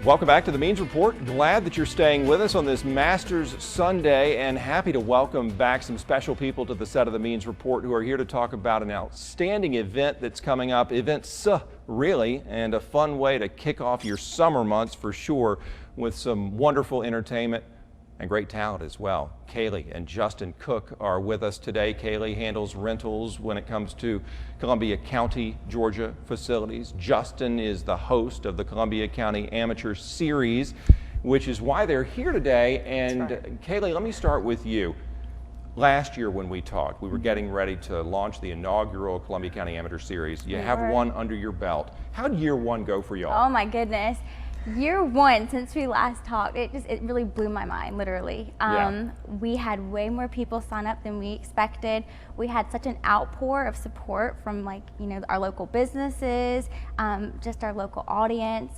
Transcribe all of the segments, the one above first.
Welcome back to the Means Report. Glad that you're staying with us on this Masters Sunday, and happy to welcome back some special people to the set of the Means Report who are here to talk about an outstanding event that's coming up. Events, really, and a fun way to kick off your summer months for sure, with some wonderful entertainment and great talent as well. Calie and Justin Cook are with us today. Calie handles rentals when it comes to Columbia County, Georgia facilities. Justin is the host of the Columbia County Amateur Series, which is why they're here today. And right. Calie, let me start with you. Last year when we talked, we were getting ready to launch the inaugural Columbia County Amateur Series. You have one under your belt. How did year one go for y'all? Oh my goodness. Year one, since we last talked, it really blew my mind, literally. We had way more people sign up than we expected. We had such an outpour of support from, like, our local businesses, just our local audience,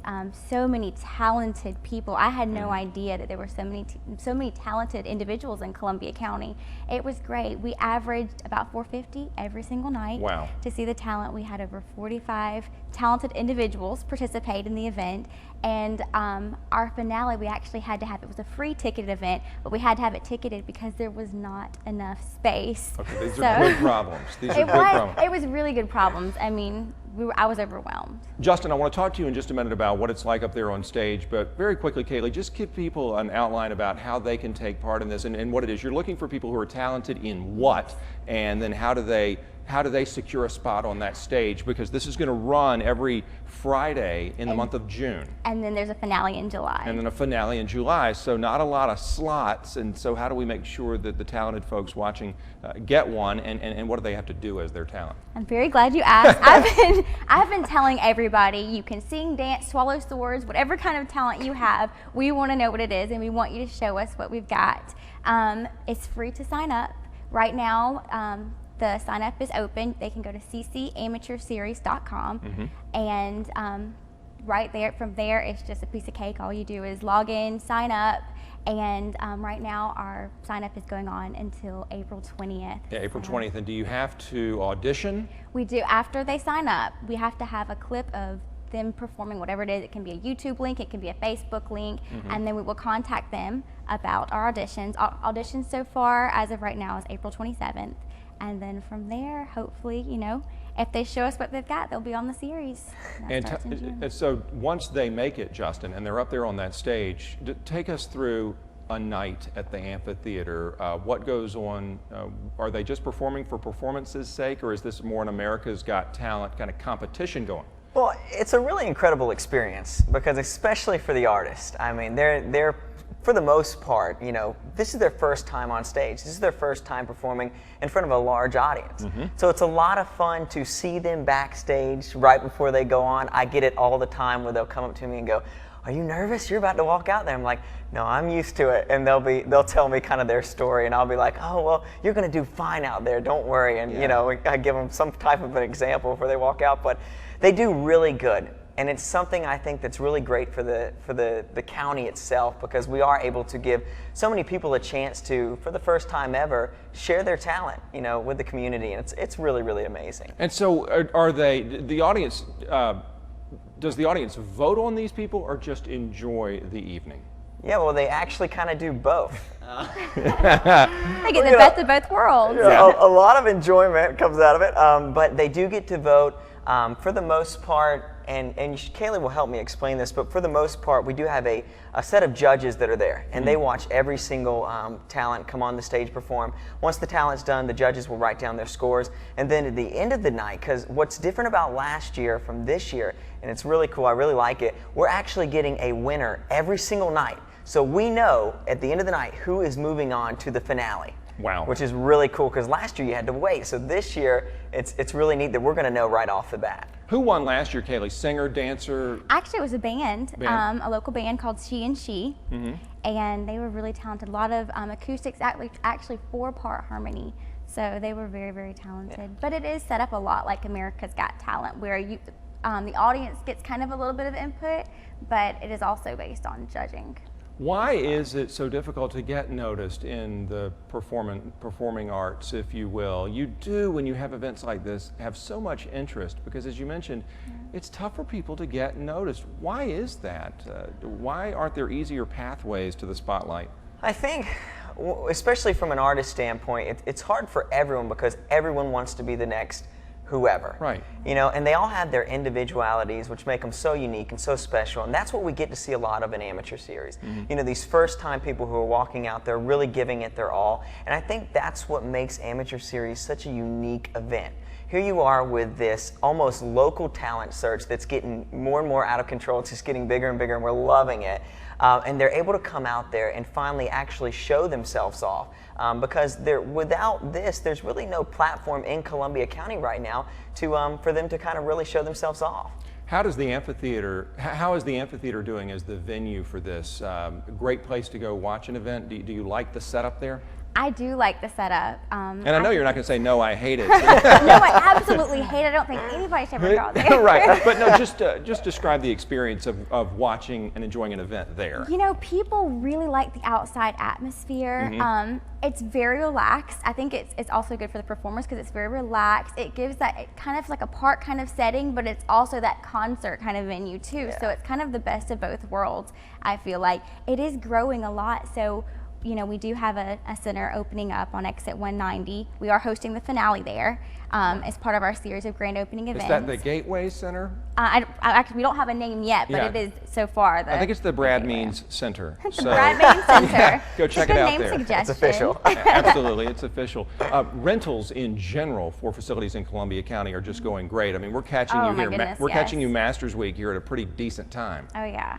so many talented people. I had no idea that there were so many talented individuals in Columbia County. It was great. We averaged about 450 every single night. Wow. To see the talent. We had over 45 talented individuals participate in the event. And our finale, we actually had to have, it was a free ticketed event, but we had to have it ticketed because there was not enough space. Okay, these are good problems. These are good problems. It was really good problems. I mean, I was overwhelmed. Justin, I want to talk to you in just a minute about what it's like up there on stage, but very quickly, Calie, just give people an outline about how they can take part in this and what it is. You're looking for people who are talented in what, and then how do they secure a spot on that stage, because this is going to run every Friday in the month of June. And then there's a finale in July. And then a finale in July, so not a lot of slots. And so how do we make sure that the talented folks watching get one, and what do they have to do as their talent? I'm very glad you asked. I've been telling everybody, you can sing, dance, swallow swords, whatever kind of talent you have, we want to know what it is, and we want you to show us what we've got. It's free to sign up. Right now, the sign up is open. They can go to ccamateurseries.com, and right there, from there, it's just a piece of cake. All you do is log in, sign up, and right now our sign up is going on until April 20th. Yeah, April 20th. And do you have to audition? We do. After they sign up, we have to have a clip of them performing whatever it is. It can be a YouTube link, it can be a Facebook link, and then we will contact them about our auditions. Our auditions so far, as of right now, is April 27th. And then from there, hopefully, if they show us what they've got, they'll be on the series. And so once they make it, Justin, and they're up there on that stage, take us through a night at the amphitheater. What goes on? Are they just performing for performance's sake, or is this more an America's Got Talent kind of competition going? Well, it's a really incredible experience, because especially for the artist, I mean, they're for the most part, this is their first time on stage. This is their first time performing in front of a large audience. So it's a lot of fun to see them backstage right before they go on. I get it all the time where they'll come up to me and go, "Are you nervous? You're about to walk out there." I'm like, "No, I'm used to it." And they'll tell me kind of their story, and I'll be like, "Oh, well, you're going to do fine out there. Don't worry." And I give them some type of an example before they walk out, but they do really good. And it's something I think that's really great for the county itself, because we are able to give so many people a chance to, for the first time ever, share their talent, with the community, and it's really, really amazing. And so, are they the audience? Does the audience vote on these people, or just enjoy the evening? Yeah, well, they actually kind of do both. They get the best of both worlds. A lot of enjoyment comes out of it, but they do get to vote for the most part. And Calie will help me explain this, but for the most part, we do have a set of judges that are there, and they watch every single talent come on the stage perform. Once the talent's done, the judges will write down their scores, and then at the end of the night, because what's different about last year from this year, and it's really cool, I really like it, we're actually getting a winner every single night. So we know at the end of the night who is moving on to the finale. Wow. Which is really cool, because last year you had to wait. So this year, it's really neat that we're going to know right off the bat. Who won last year, Calie? Singer, dancer? Actually, it was a band, a local band called She and She, and they were really talented. A lot of acoustics, actually 4-part harmony. So they were very, very talented. Yeah. But it is set up a lot like America's Got Talent, where the audience gets kind of a little bit of input, but it is also based on judging. Why is it so difficult to get noticed in the performing arts, if you will? You do, when you have events like this, have so much interest because, as you mentioned, it's tough for people to get noticed. Why is that? Why aren't there easier pathways to the spotlight? I think, especially from an artist standpoint, it's hard for everyone because everyone wants to be the next whoever. Right. You know, and they all have their individualities, which make them so unique and so special. And that's what we get to see a lot of in Amateur Series. You know, these first-time people who are walking out there really giving it their all. And I think that's what makes Amateur Series such a unique event. Here you are with this almost local talent search that's getting more and more out of control. It's just getting bigger and bigger, and we're loving it. And they're able to come out there and finally actually show themselves off. Because without this, there's really no platform in Columbia County right now to for them to kind of really show themselves off. How is the amphitheater doing as the venue for this? Great place to go watch an event. Do you like the setup there? I do like the setup. And I know you're not going to say, no, I hate it. No, I absolutely hate it. I don't think anybody should ever go there. Right, but no, just describe the experience of watching and enjoying an event there. You know, people really like the outside atmosphere. It's very relaxed. I think it's also good for the performers because it's very relaxed. It gives that kind of like a park kind of setting, but it's also that concert kind of venue too. So it's kind of the best of both worlds, I feel like. It is growing a lot, so you know, we do have a center opening up on exit 190. We are hosting the finale there as part of our series of grand opening events. Is that the Gateway Center? Actually, we don't have a name yet, but it is so far. I think it's the Brad Means Center. The Brad Means Center. Go check it out name there. Suggestion. It's official. Absolutely, it's official. Rentals in general for facilities in Columbia County are just going great. I mean, we're catching you here. Goodness, we're catching you Masters Week here at a pretty decent time. Oh yeah.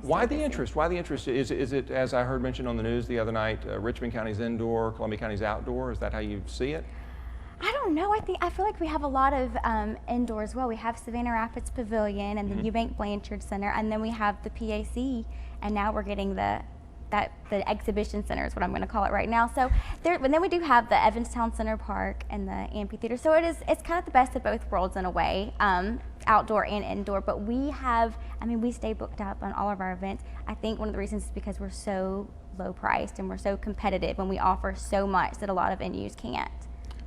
Why the interest? Why the interest? Is it, as I heard mentioned on the news the other night, Richmond County's indoor, Columbia County's outdoor? Is that how you see it? I don't know. I feel like we have a lot of indoor as well. We have Savannah Rapids Pavilion and the Eubank Blanchard Center, and then we have the PAC, and now we're getting the exhibition center is what I'm going to call it right now. So but then we do have the Evanstown Center Park and the amphitheater. So it's kind of the best of both worlds in a way, outdoor and indoor. But we stay booked up on all of our events. I think one of the reasons is because we're so low priced and we're so competitive and we offer so much that a lot of venues can't.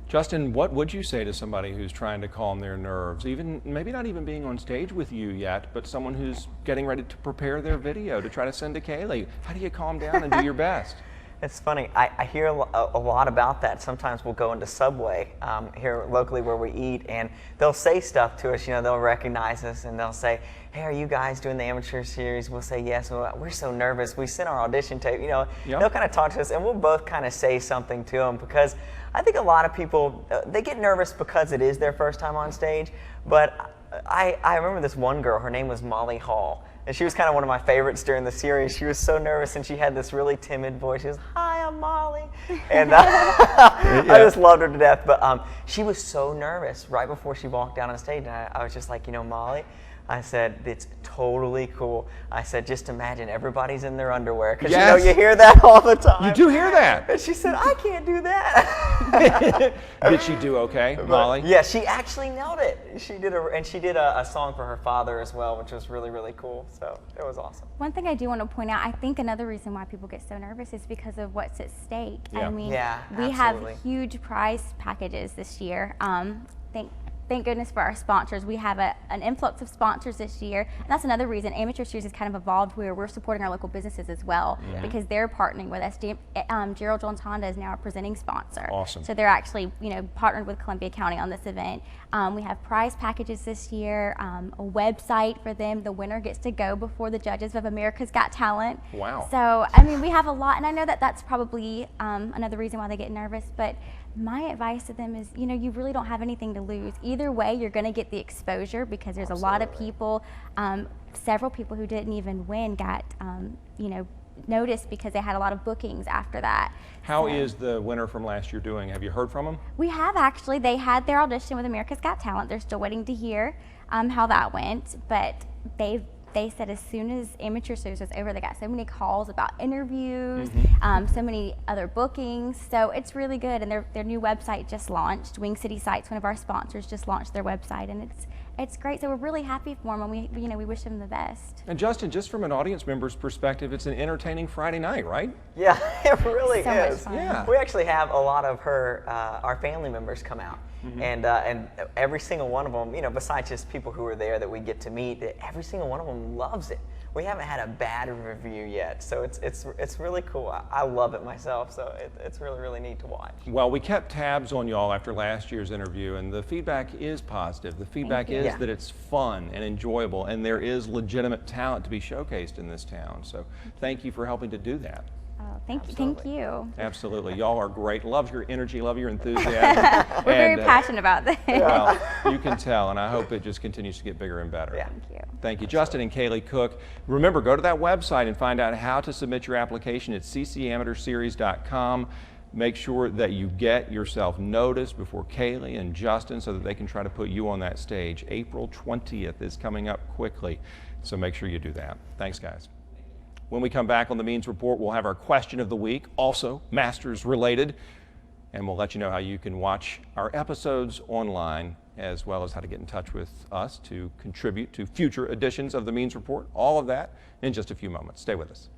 Justin, what would you say to somebody who's trying to calm their nerves, even maybe not even being on stage with you yet, but someone who's getting ready to prepare their video to try to send to Calie? How do you calm down and do your best? It's funny. I hear a lot about that. Sometimes we'll go into Subway here locally where we eat, and they'll say stuff to us. You know, they'll recognize us, and they'll say, "Hey, are you guys doing the Amateur Series?" We'll say, "Yes." Well, we're so nervous. We sent our audition tape. You know, they'll kind of talk to us, and we'll both kind of say something to them because I think a lot of people they get nervous because it is their first time on stage. But I remember this one girl. Her name was Molly Hall. And she was kind of one of my favorites during the series. She was so nervous, and she had this really timid voice. She was, "Hi, I'm Molly." And I just loved her to death. But she was so nervous right before she walked down on stage. And I was just like, you know, Molly, I said, it's totally cool. I said, just imagine everybody's in their underwear. Because you know, you hear that all the time. You do hear that. And she said, I can't do that. Did she do okay, Molly? Yeah, she actually nailed it. She did a song for her father as well, which was really, really cool. So it was awesome. One thing I do want to point out, I think another reason why people get so nervous is because of what's at stake. I mean, we have huge prize packages this year. Thank goodness for our sponsors. We have an influx of sponsors this year, and that's another reason Amateur Series has kind of evolved where we're supporting our local businesses as well because they're partnering with us. Gerald Jones Honda is now our presenting sponsor. Awesome. So they're actually, you know, partnered with Columbia County on this event. We have prize packages this year, a website for them. The winner gets to go before the judges of America's Got Talent. Wow. So, I mean, we have a lot, and I know that that's probably another reason why they get nervous, but my advice to them is, you know, you really don't have anything to lose. Either way, you're going to get the exposure because there's a lot of people, several people who didn't even win got, you know, noticed because they had a lot of bookings after that. How is the winner from last year doing? Have you heard from them? We have actually. They had their audition with America's Got Talent. They're still waiting to hear how that went, but they said as soon as Amateur Series was over, they got so many calls about interviews, so many other bookings. So it's really good, and their new website just launched. Wing City Sites, one of our sponsors, just launched their website, and it's great. So we're really happy for him, and we wish him the best. And Justin, just from an audience member's perspective, it's an entertaining Friday night, right? Yeah, it really So much is. fun. Yeah. We actually have a lot of our family members come out, and every single one of them, besides just people who are there that we get to meet, every single one of them loves it. We haven't had a bad review yet, so it's really cool. I love it myself, so it's really neat to watch. Well, we kept tabs on y'all after last year's interview, and the feedback is positive. The feedback is Yeah. that it's fun and enjoyable, and there is legitimate talent to be showcased in this town. So thank you for helping to do that. Oh, thank Absolutely. you. Absolutely. Y'all are great. Love your energy, love your enthusiasm. We're very And, passionate about this. Well, you can tell, and I hope it just continues to get bigger and better. Yeah. Thank you. Thank you, Justin and Calie Cook. Remember, go to that website and find out how to submit your application at ccamateurseries.com. Make sure that you get yourself noticed before Calie and Justin so that they can try to put you on that stage. April 20th is coming up quickly, so make sure you do that. Thanks, guys. When we come back on the Means Report, we'll have our question of the week, also Masters related, and we'll let you know how you can watch our episodes online, as well as how to get in touch with us to contribute to future editions of the Means Report. All of that in just a few moments. Stay with us.